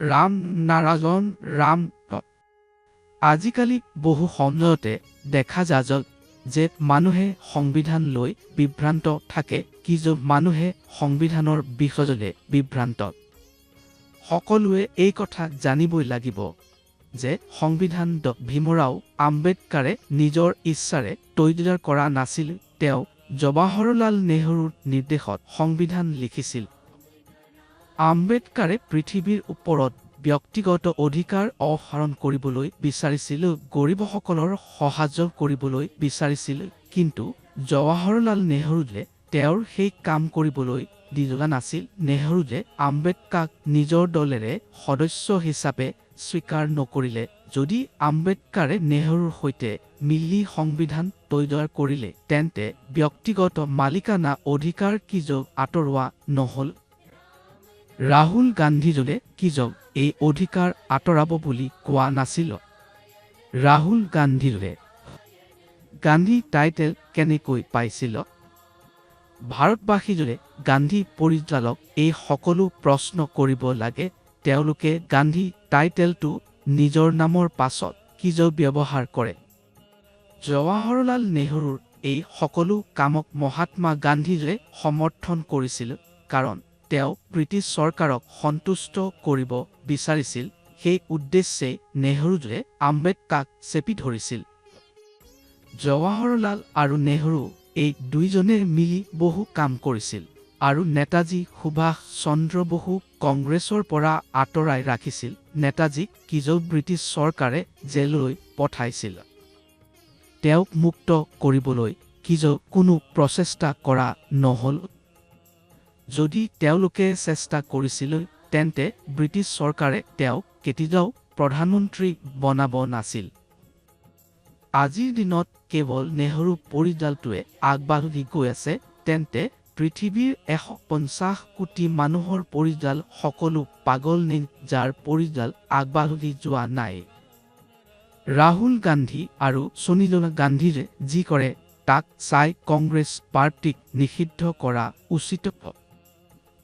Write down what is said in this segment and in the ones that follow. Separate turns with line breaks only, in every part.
ৰাম নাৰায়ণ ৰাম। আজিকালি বহু সময়তে দেখা যায় যে মানুহে সংবিধান লৈ বিভ্ৰান্ত থাকে, কিছু মানুহে সংবিধানৰ বিষয়লৈ বিভ্ৰান্ত। সকলোৱে এই কথা জানিবই লাগিব যে সংবিধান ভীমৰাও আম্বেদকাৰে নিজৰ ইচ্ছাৰে তৈয়াৰ কৰা নাছিল, তেওঁ জৱাহৰলাল নেহৰুৰ নিৰ্দেশত সংবিধান লিখিছিল। আম্বেদকাৰে পৃথিৱীৰ ওপৰত ব্যক্তিগত অধিকাৰ অপসাৰণ কৰিবলৈ বিচাৰিছিল, গৰীবসকলৰ সহায় কৰিবলৈ বিচাৰিছিল, কিন্তু জৱাহৰলাল নেহৰুৱে তেওঁৰ সেই কাম কৰিবলৈ দিয়া নাছিল। নেহৰুৱে আম্বেদকাৰক নিজৰ দলেৰে সদস্য হিচাপে স্বীকাৰ নকৰিলে। যদি আম্বেদকাৰে নেহৰুৰ সৈতে মিলি সংবিধান তৈয়াৰ কৰিলে, তেন্তে ব্যক্তিগত মালিকানা অধিকাৰ কিয় আঁতৰোৱা নহ'ল? ৰাহুল গান্ধীজনে কিয় এই অধিকাৰ আঁতৰাব বুলি কোৱা নাছিল? ৰাহুল গান্ধীজনে গান্ধী টাইটেল কেনেকৈ পাইছিল? ভাৰতবাসীজনে গান্ধী পৰিয়ালক এই সকলো প্ৰশ্ন কৰিব লাগে। তেওঁলোকে গান্ধী টাইটেলটো নিজৰ নামৰ পাছত কিয় ব্যৱহাৰ কৰে? জৱাহৰলাল নেহৰুৰ এই সকলো কামক মহাত্মা গান্ধীয়ে সমৰ্থন কৰিছিল, কাৰণ তেওঁ ব্ৰিটিছ চৰকাৰক সন্তুষ্ট কৰিব বিচাৰিছিল। সেই উদ্দেশ্যে নেহৰুৱে আম্বেদকাৰক চেপি ধৰিছিল। জৱাহৰলাল আৰু নেহৰু এই দুইজনে মিলি বহু কাম কৰিছিল আৰু নেতাজী সুভাষ চন্দ্ৰ বসুক কংগ্ৰেছৰ পৰা আঁতৰাই ৰাখিছিল। নেতাজীক কিয় ব্ৰিটিছ চৰকাৰে জেললৈ পঠাইছিল? তেওঁক মুক্ত কৰিবলৈ কিয় কোনো প্ৰচেষ্টা কৰা নহ'ল? যদি তেওঁলোকে চেষ্টা কৰিছিল, তেন্তে ব্ৰিটিছ চৰকাৰে তেওঁক কেতিয়াও প্ৰধানমন্ত্ৰী বনাব নাছিল। আজিৰ দিনত কেৱল নেহৰু পৰিয়ালটোৱে আগবাঢ়ি গৈ আছে, তেন্তে পৃথিৱীৰ 150 কোটি মানুহৰ পৰিয়াল সকলো পাগল নে যাৰ পৰিয়াল আগবাঢ়ি যোৱা নাই? ৰাহুল গান্ধী আৰু সোনিয়া গান্ধীয়ে যি কৰে তাক চাই কংগ্ৰেছ পাৰ্টিক নিষিদ্ধ কৰা উচিত।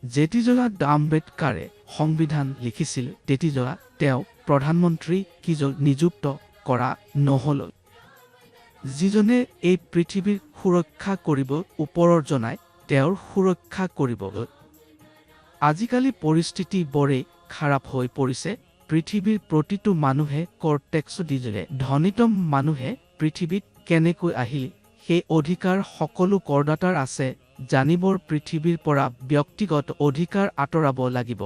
যেতিয়া আম্বেদকাৰে সংবিধান লিখিছিল, তেতিয়া তেওঁ প্ৰধানমন্ত্ৰী কিয় নিযুক্ত কৰা নহ'ল? যিজনে এই পৃথিৱীৰ সুৰক্ষা কৰিব ওপৰৰ জনাই তেওঁৰ সুৰক্ষা কৰিব। আজিকালি পৰিস্থিতি বৰেই খাৰাপ হৈ পৰিছে। পৃথিৱীৰ প্ৰতিটো মানুহে কৰ টেক্স দিলে। ধনীতম মানুহে পৃথিৱীত কেনেকৈ আহিল সেই অধিকাৰ সকলো কৰদাতাৰ আছে জানিবৰ পৃথিৱীৰ পৰা ব্যক্তিগত অধিকাৰ আঁতৰাব লাগিব।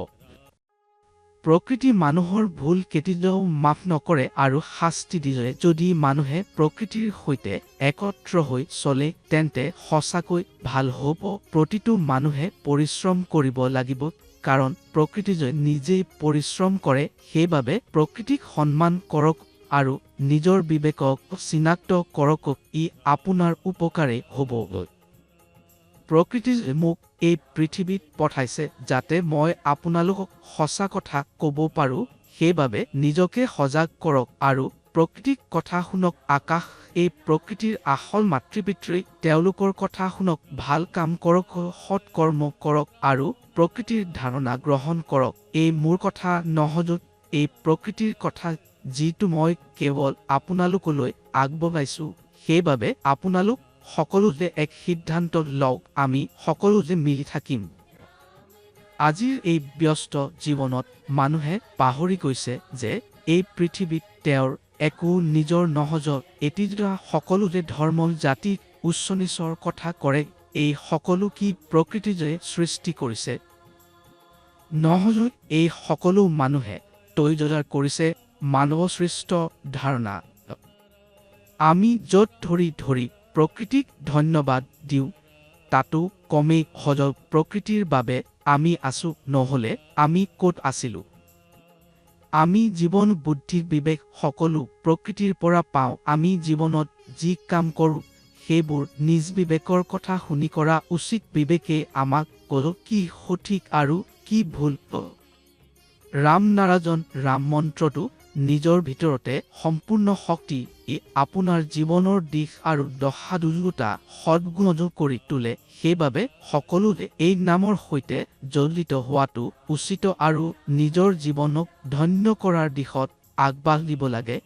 প্ৰকৃতি মানুহৰ ভুল কেতিয়াও মাফ নকৰে আৰু শাস্তি দিয়ে। যদি মানুহে প্ৰকৃতিৰ সৈতে একত্ৰ হৈ চলে, তেন্তে সঁচাকৈ ভাল হ'ব। প্ৰতিটো মানুহে পৰিশ্ৰম কৰিব লাগিব, কাৰণ প্ৰকৃতিয়ে নিজেই পৰিশ্ৰম কৰে। সেইবাবে প্ৰকৃতিক সন্মান কৰক আৰু নিজৰ বিবেকক চিনাক্ত কৰক, ই আপোনাৰ উপকাৰে হ'ব। প্ৰকৃতিয়ে মোক এই পৃথিৱীত পঠাইছে যাতে মই আপোনালোকক সঁচা কথা ক'ব পাৰোঁ। সেইবাবে নিজকে সজাগ কৰক আৰু প্ৰকৃতিক কথা শুনক। আকাশ এই প্ৰকৃতিৰ আচল মাতৃপিতৃ, তেওঁলোকৰ কথা শুনক, ভাল কাম কৰক, সৎ কৰ্ম কৰক আৰু প্ৰকৃতিৰ ধাৰণা গ্ৰহণ কৰক। এই মোৰ কথা নহয়, এই প্ৰকৃতিৰ কথা যিটো মই কেৱল আপোনালোকলৈ আগবঢ়াইছোঁ। সেইবাবে আপোনালোক সকলোৱে এক সিদ্ধান্ত লওক, আমি সকলোৱে মিলি থাকিম। আজিৰ এই ব্যস্ত জীৱনত মানুহে পাহৰি গৈছে যে এই পৃথিৱীত তেওঁৰ একো নিজৰ নহয়। এতিয়া সকলোৱে ধৰ্ম জাতি উচ্চ নীচৰ কথা কৰে। এই সকলো কি প্ৰকৃতিয়ে সৃষ্টি কৰিছে? নহয়, এই সকলো মানুহে তৈয়াৰ কৰিছে মানৱসৃষ্ট ধাৰণা। আমি য'ত ধৰি প্ৰকৃতিক ধন্যবাদ দিওঁ, তাতো কমেই সজ প্ৰকৃতিৰ বাবে আমি আছো, নহ'লে আমি ক'ত আছিলোঁ? আমি জীৱন বুদ্ধি বিবেক সকলো প্ৰকৃতিৰ পৰা পাওঁ। আমি জীৱনত যি কাম কৰোঁ সেইবোৰ নিজ বিবেকৰ কথা শুনি কৰা উচিত। বিবেকে আমাক ক'ব কি সঠিক আৰু কি ভুল। ৰাম নাৰায়ণ ৰাম মন্ত্ৰটো নিজৰ ভিতৰতে সম্পূৰ্ণ শক্তি, ই আপোনাৰ জীৱনৰ দিশ আৰু দশা দুয়োটা সদ্গুণজ কৰি তোলে। সেইবাবে সকলোৱে এই নামৰ সৈতে জড়িত হোৱাটো উচিত আৰু নিজৰ জীৱনক ধন্য কৰাৰ দিশত আগবাঢ়িব লাগে।